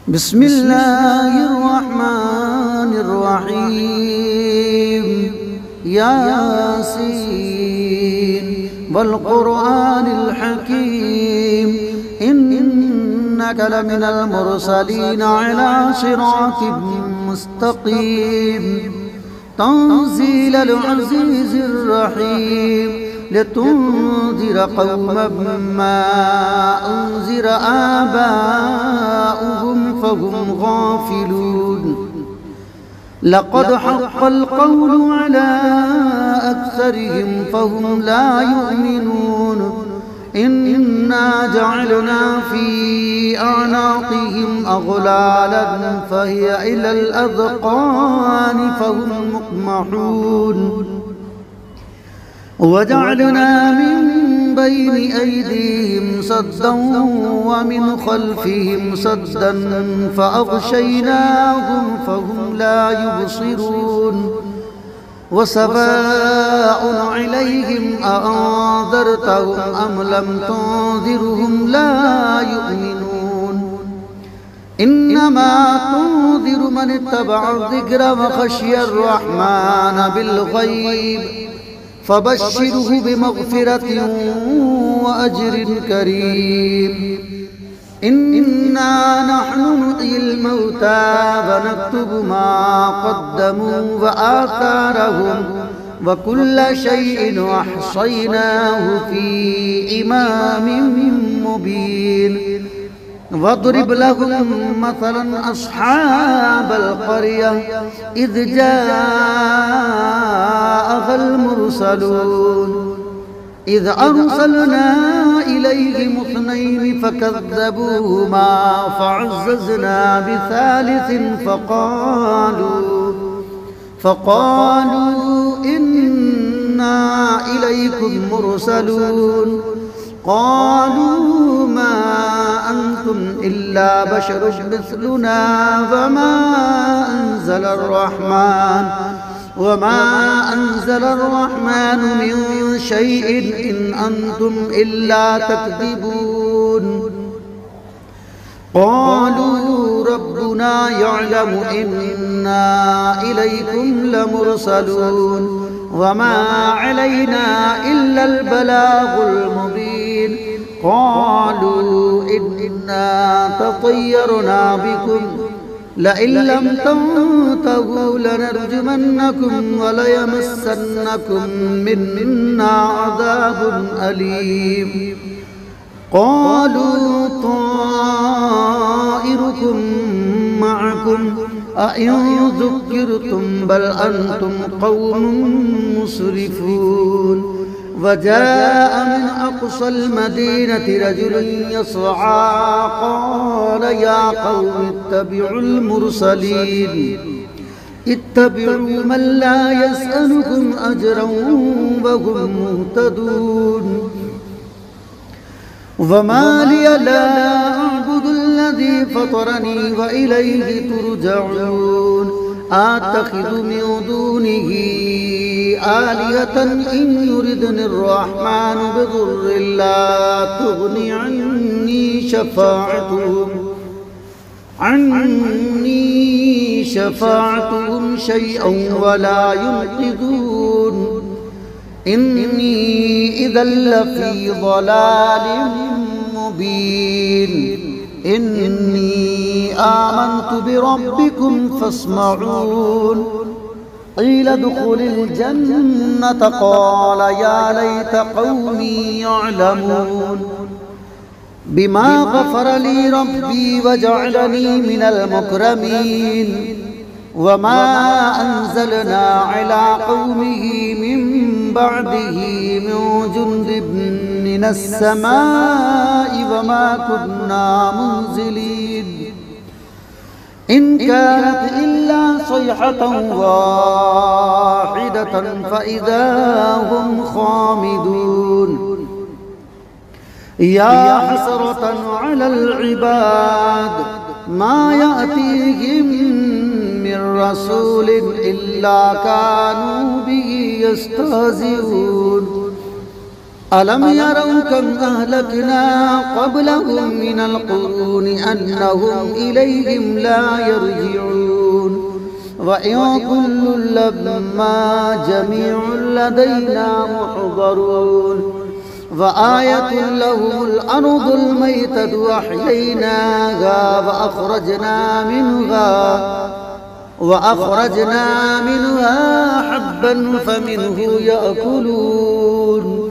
بسم الله الرحمن الرحيم ياسين والقرآن الحكيم إنك لمن المرسلين على صراط مستقيم تنزيل العزيز الرحيم لتنذر قوما ما أنذر آباؤهم فهم غافلون لقد حق القول على أكثرهم فهم لا يؤمنون إنا جعلنا في أعناقهم أغلالا فهي إلى الأذقان فهم مقمحون وجعلنا من بين أيديهم سدا ومن خلفهم سدا فأغشيناهم فهم لا يبصرون وسواء عليهم أأنذرتهم أم لم تنذرهم لا يؤمنون إنما تنذر من اتبع الذكر وخشي الرحمن بالغيب فبشره بمغفرة وأجر كريم إنا نحن نحيي الموتى ونكتب ما قدموا وآثارهم وكل شيء أحصيناه في إمام مبين واضرب لهم مثلا أصحاب القرية إذ جاءها المرسلون إذ أرسلنا إليهم اثنين فكذبوهما فعززنا بثالث فقالوا إنا إليكم مرسلون قالوا ما أنتم إلا بشر مثلنا وما أنزل الرحمن من شيء إن أنتم إلا تكذبون قالوا ربنا يعلم إنا إليكم لمرسلون وما علينا إلا البلاغ المبين قالوا إنا تطيرنا بكم لئن لم تنتهوا لنرجمنكم وليمسنكم منا عذاب أليم قالوا طائركم معكم أئن ذكرتم بل أنتم قوم مسرفون وجاء من أقصى المدينة رجل يسعى قال يا قوم اتبعوا المرسلين اتبعوا من لا يسألكم أجرا وهم مهتدون وما لي لا أعبد الذي فطرني وإليه ترجعون أتخذ من دونه آلهة إن يردني الرحمن بضر لا تغني عني شفاعتهم شيئا ولا ينقذون إني إذا لفي ضلال مبين إني آمنت بربكم فاسمعون قيل ادخل الجنة قال يا ليت قومي يعلمون بما غفر لي ربي وجعلني من المكرمين وما أنزلنا على قومه من بعده من جند من السماء وما كنا منزلين إن كانت إلا صيحة واحدة فإذا هم خامدون يا حسرة على العباد ما يأتيهم من رسول إلا كانوا به يستهزئون ألم يروا كم أهلكنا قبلهم من القرون أنهم إليهم لا يرجعون وإن كل لما جميع لدينا محضرون وآية لهم الأرض الميتة وأحييناها وأخرجنا منها حبا فمنه يأكلون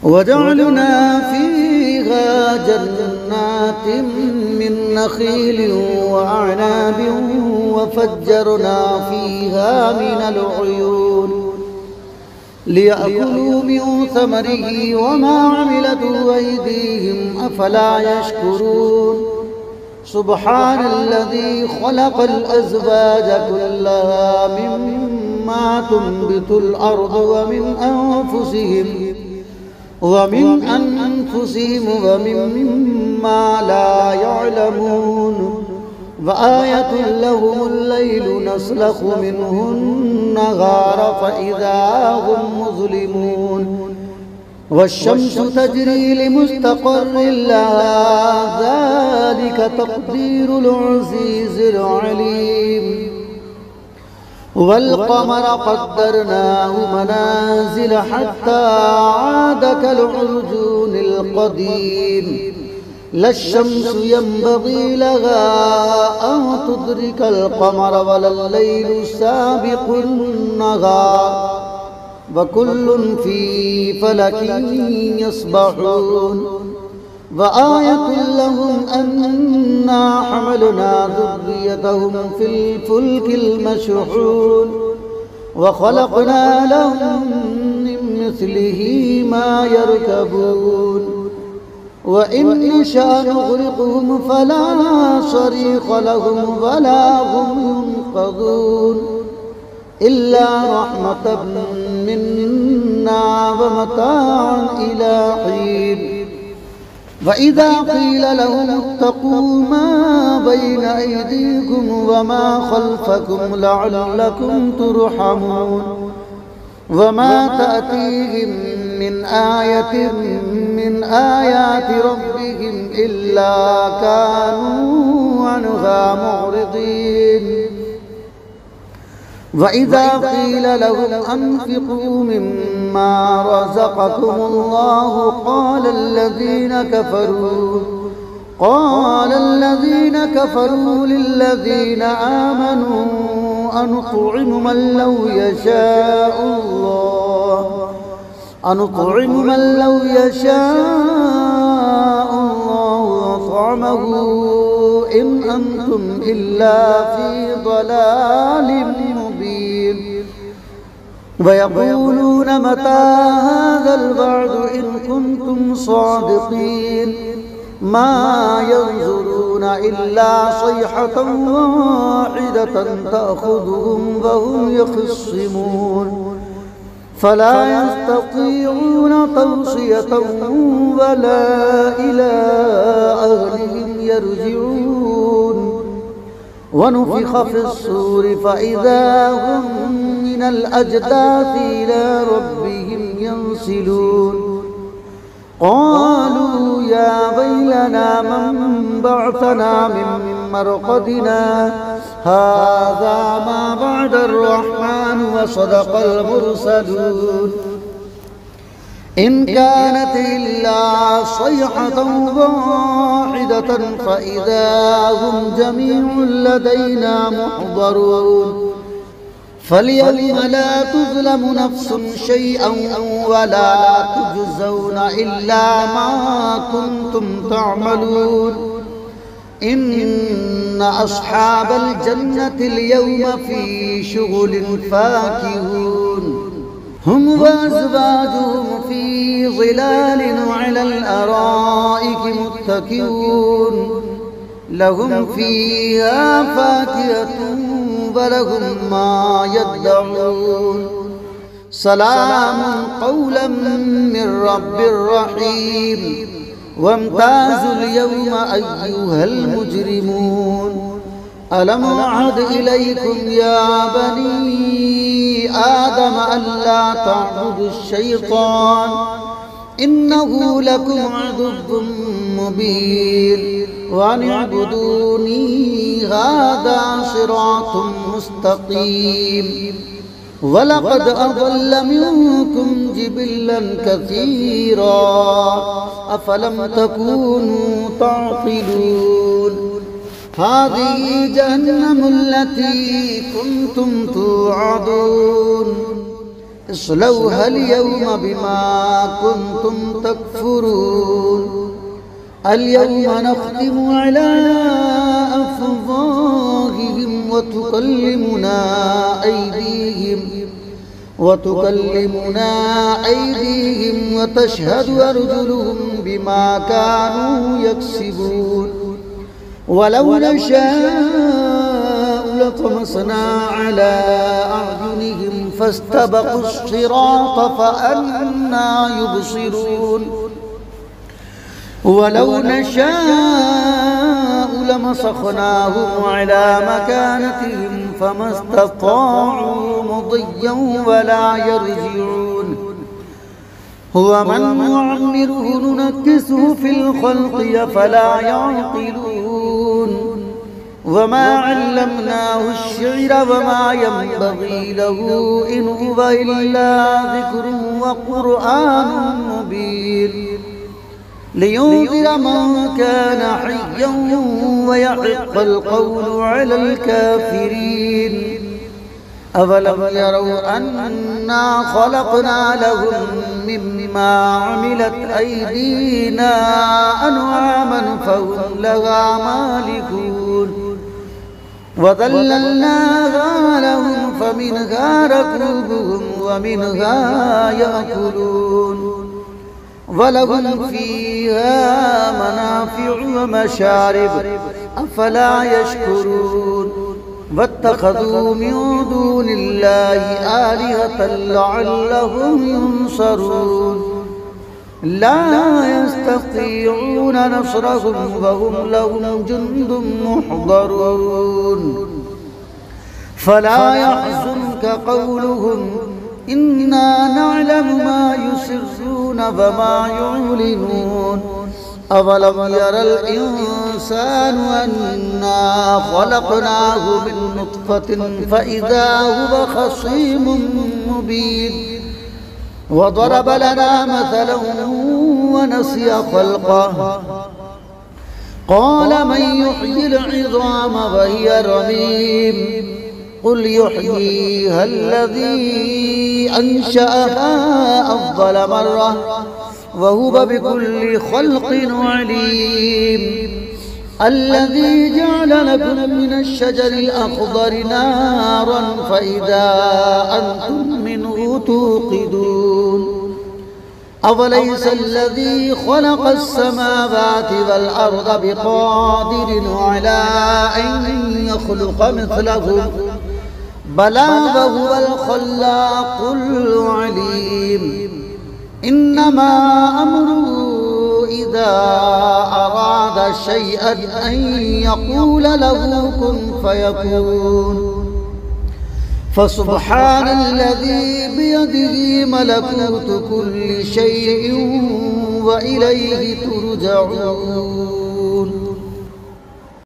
وجعلنا فيها جنات من نخيل وأعناب وفجرنا فيها من العيون ليأكلوا من ثمره وما عملته أيديهم أفلا يشكرون سبحان الذي خلق الأزواج كلها مما تنبت الأرض ومن أنفسهم ومما لا يعلمون وآية لهم الليل نسلخ منه النهار فإذا هم مظلمون والشمس تجري لمستقر لها ذلك تقدير العزيز العليم والقمر قدرناه منازل حتى عاد كالعرجون القديم لا الشمس ينبغي لها أن تدرك القمر ولا الليل سابق النهار وكل في فلك يسبحون وآية لهم أنا حملنا ذريتهم في الفلك المشحون وخلقنا لهم من مثله ما يركبون وإن نشأ نغرقهم فلا صريخ لهم ولا هم ينقذون إلا رحمة منا ومتاعا إلى حين وإذا قيل لهم اتقوا ما بين أيديكم وما خلفكم لعلكم ترحمون وما تأتيهم من آية من آيات ربهم إلا كانوا عنها معرضين وإذا قيل لهم أنفقوا مما رزقكم الله قال الذين كفروا للذين آمنوا أنطعم من لو يشاء الله أطعمه إن أنتم إلا في ضلال مبين ويقولون متى هذا الوعد إن كنتم صادقين ما ينظرون إلا صيحة واحدة تأخذهم وهم يخصمون فلا يستطيعون توصية ولا إلى أهلهم يرجعون ونفخ في الصور فإذا هم من الأجداث إلى ربهم ينسلون قالوا يا ويلنا من بعثنا من مرقدنا هذا ما بعد الرحمن وصدق المرسلون إن كانت إلا صيحة واحدة فإذا هم جميع لدينا محضرون فاليوم لا تظلم نفس شيئا ولا تجزون إلا ما كنتم تعملون إن أصحاب الجنة اليوم في شغل فاكهون هم وأزواجهم في ظلال على الأرائك متكئون لهم فيها فاكهة ولهم ما يدعون سلام قولا من رب رحيم وامتازوا اليوم أيها المجرمون ألم أعهد إليكم يا بني آدم ألا تعبدوا الشيطان إنه لكم عدو مبين وأن اعبدوني هذا صراط مستقيم ولقد أضل منكم جبلا كثيرا أفلم تكونوا تعقلون هذه جهنم التي كنتم توعدون اصلوها اليوم بما كنتم تكفرون اليوم نختم على أفواههم وتكلمنا أيديهم وتشهد أرجلهم بما كانوا يكسبون ولو نشاء لطمسنا على أعينهم فاستبقوا الصراط فأنى يبصرون ولو نشاء لمسخناهم على مكانتهم فما استطاعوا مضيا ولا يرجعون هو من نعمره ننكسه في الخلق أفلا يعقلون وما علمناه الشعر وما ينبغي له إن هو إلا ذكر وقرآن مبين لينذر من كان حيا ويحق القول على الكافرين أولم يروا أنا خلقنا لهم مما عملت أيدينا أنعاما فهم لها مالكون وذللناها لهم فمنها ركوبهم ومنها يأكلون ولهم فيها منافع ومشارب أفلا يشكرون واتخذوا من دون الله آلهة لعلهم ينصرون لا يستطيعون نصرهم وهم لهم جند محضرون فلا يحزنك قولهم إنا نعلم ما يسرون وما يعلنون أولم يرى الإنسان أنا خلقناه من نطفة فإذا هو خصيم مبين وضرب لنا مثلا ونسي خلقه قال من يحيي العظام وهي رميم قل يحييها الذي أنشأها أول مرة وهو بكل خلق عليم الذي جعل لكم من الشجر الأخضر نارا فإذا أنتم منه توقدون أوليس الذي خلق السماوات والأرض بقادر على أن يخلق مثلهم بلى وهو الخلاق العليم إنما أمره إذا أراد شيئا أن يقول له كن فيكون فسبحان الذي بيده ملكوت كل شيء وإليه ترجعون.